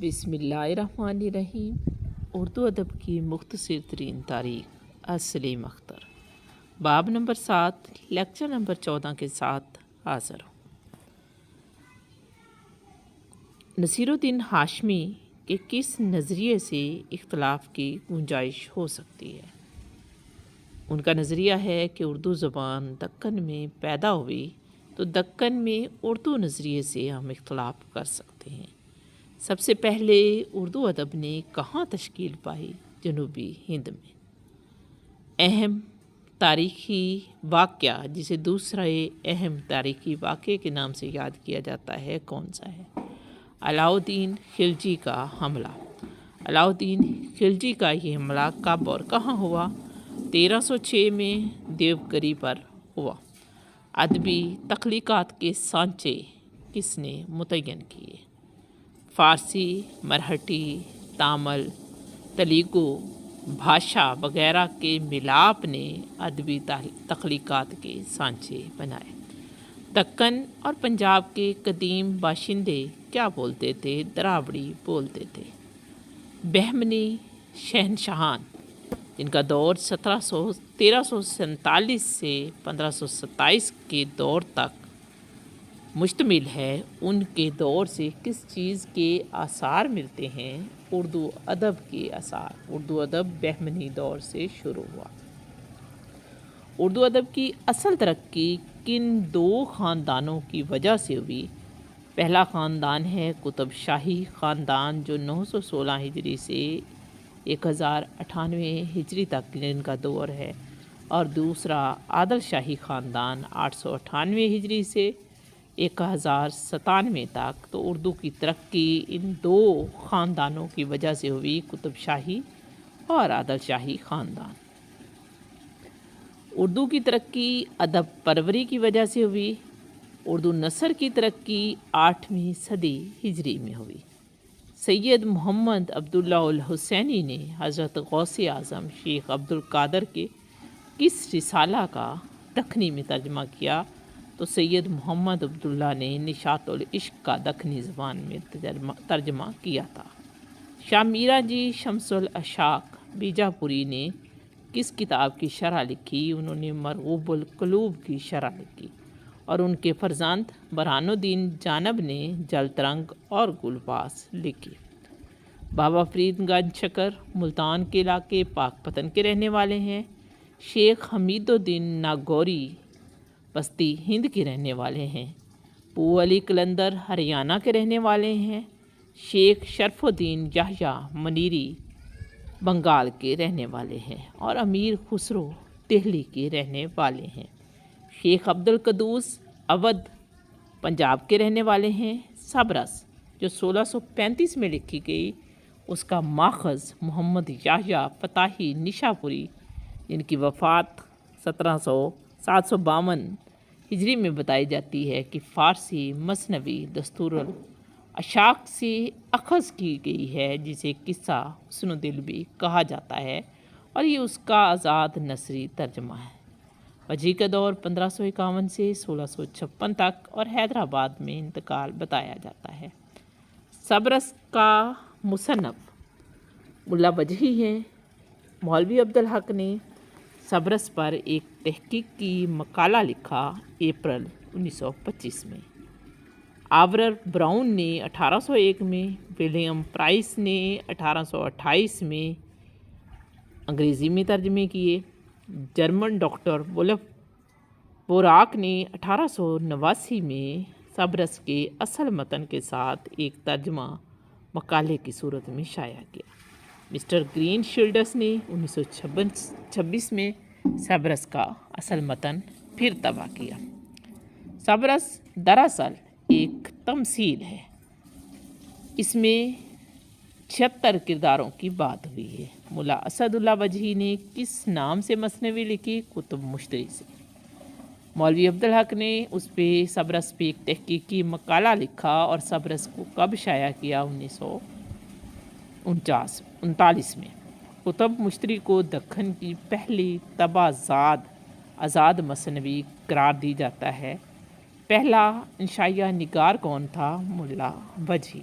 بسم اللہ الرحمن الرحیم۔ اردو ادب کی مختصر ترین تاریخ سلیم اختر، باب نمبر 7، لیکچر نمبر 14 کے ساتھ حاضر ہوں۔ نصیر الدین ہاشمی کے کس نظریے سے اختلاف کی گنجائش ہو سکتی ہے؟ ان کا نظریہ ہے کہ اردو زبان دکن میں پیدا ہوئی تو دکن میں اردو نظریے سے ہم اختلاف کر سکتے ہیں۔ سب سے پہلے اردو ادب نے کہاں تشکیل پائی؟ جنوبی ہند میں۔ اہم تاریخی واقعہ جسے دوسرے اہم تاریخی واقعے کے نام سے یاد کیا جاتا ہے کون سا ہے؟ علاؤالدین خلجی کا حملہ۔ علاؤالدین خلجی کا یہ حملہ کب اور کہاں ہوا؟ 1306 میں دیوگری پر ہوا۔ ادبی تخلیقات کے سانچے کس نے متعین کیے؟ فارسی، مرہٹی، تامل، تیلگو بھاشا وغیرہ کے ملاپ نے ادبی تخلیقات کے سانچے بنائے۔ دکن اور پنجاب کے قدیم باشندے کیا بولتے تھے؟ دراوڑی بولتے تھے۔ بہمنی شہنشاہان جن کا دور 1347 سے 1527 کے دور تک مشتمل ہے، ان کے دور سے کس چیز کے آثار ملتے ہیں؟ اردو ادب کے آثار۔ اردو ادب بہمنی دور سے شروع ہوا۔ اردو ادب کی اصل ترقی کن دو خاندانوں کی وجہ سے ہوئی؟ پہلا خاندان ہے قطب شاہی خاندان جو 916 ہجری سے 1098 ہجری تک جن کا دور ہے، اور دوسرا عادل شاہی خاندان 898 ہجری سے 1097 تک۔ تو اردو کی ترقی ان دو خاندانوں کی وجہ سے ہوئی، قطب شاہی اور عادل شاہی خاندان۔ اردو کی ترقی ادب پروری کی وجہ سے ہوئی۔ اردو نثر کی ترقی 8ویں صدی ہجری میں ہوئی۔ سید محمد عبداللہ الحسینی نے حضرت غوث اعظم شیخ عبدالقادر کے کس رسالہ کا دکنی میں ترجمہ کیا؟ تو سید محمد عبداللہ نے نشاط العشق کا دکنی زبان میں ترجمہ کیا تھا۔ شاہ میرا جی شمس الاشاق بیجاپوری نے کس کتاب کی شرح لکھی؟ انہوں نے مرغوب القلوب کی شرح لکھی، اور ان کے فرزند برہان الدین جانب نے جل ترنگ اور گلباز لکھی۔ بابا فرید گنج شکر ملتان کے علاقے پاک پتن کے رہنے والے ہیں۔ شیخ حمید الدین ناگوری بستی ہند کے رہنے والے ہیں۔ پو علی قلندر ہریانہ کے رہنے والے ہیں۔ شیخ شرف الدین یحییٰ منیری بنگال کے رہنے والے ہیں، اور امیر خسرو دہلی کے رہنے والے ہیں۔ شیخ عبدالقدوس اودھ پنجاب کے رہنے والے ہیں۔ سبرس جو 1635 میں لکھی گئی، اس کا ماخذ محمد یحییٰ فتاحی نشاپوری جن کی وفات 752 ہجری میں بتائی جاتی ہے کہ فارسی مثنوی دستور الاشاق سے اخذ کی گئی ہے، جسے قصہ حسن دل بھی کہا جاتا ہے، اور یہ اس کا آزاد نثری ترجمہ ہے۔ وجی کا دور 1551 سے 1656 تک، اور حیدرآباد میں انتقال بتایا جاتا ہے۔ سبرس کا مصنف ملا وجہی ہیں۔ مولوی عبدالحق نے سبرس پر ایک تحقیقی مقالہ لکھا اپریل 1925 میں۔ آورر براؤن نے 1801 میں، ولیم پرائس نے 1828 میں انگریزی میں ترجمے کیے۔ جرمن ڈاکٹر وولف بوراک نے 1889 میں سبرس کے اصل متن کے ساتھ ایک ترجمہ مقالے کی صورت میں شائع کیا۔ مسٹر گرین شلڈس نے 1926 میں سبرس کا اصل متن پھر طبع کیا۔ سبرس دراصل ایک تمثیل ہے۔ اس میں 76 کرداروں کی بات ہوئی ہے۔ ملا اسد اللہ وجہی نے کس نام سے مثنوی لکھی؟ کتب مشتری سے۔ مولوی عبدالحق نے اس پہ سبرس پہ ایک تحقیقی مقالہ لکھا، اور سبرس کو کب شائع کیا؟ 1939 میں۔ کتب مشتری کو دکن کی پہلی طبع آزاد مثنوی قرار دی جاتا ہے۔ پہلا انشائیہ نگار کون تھا؟ ملا وجہی۔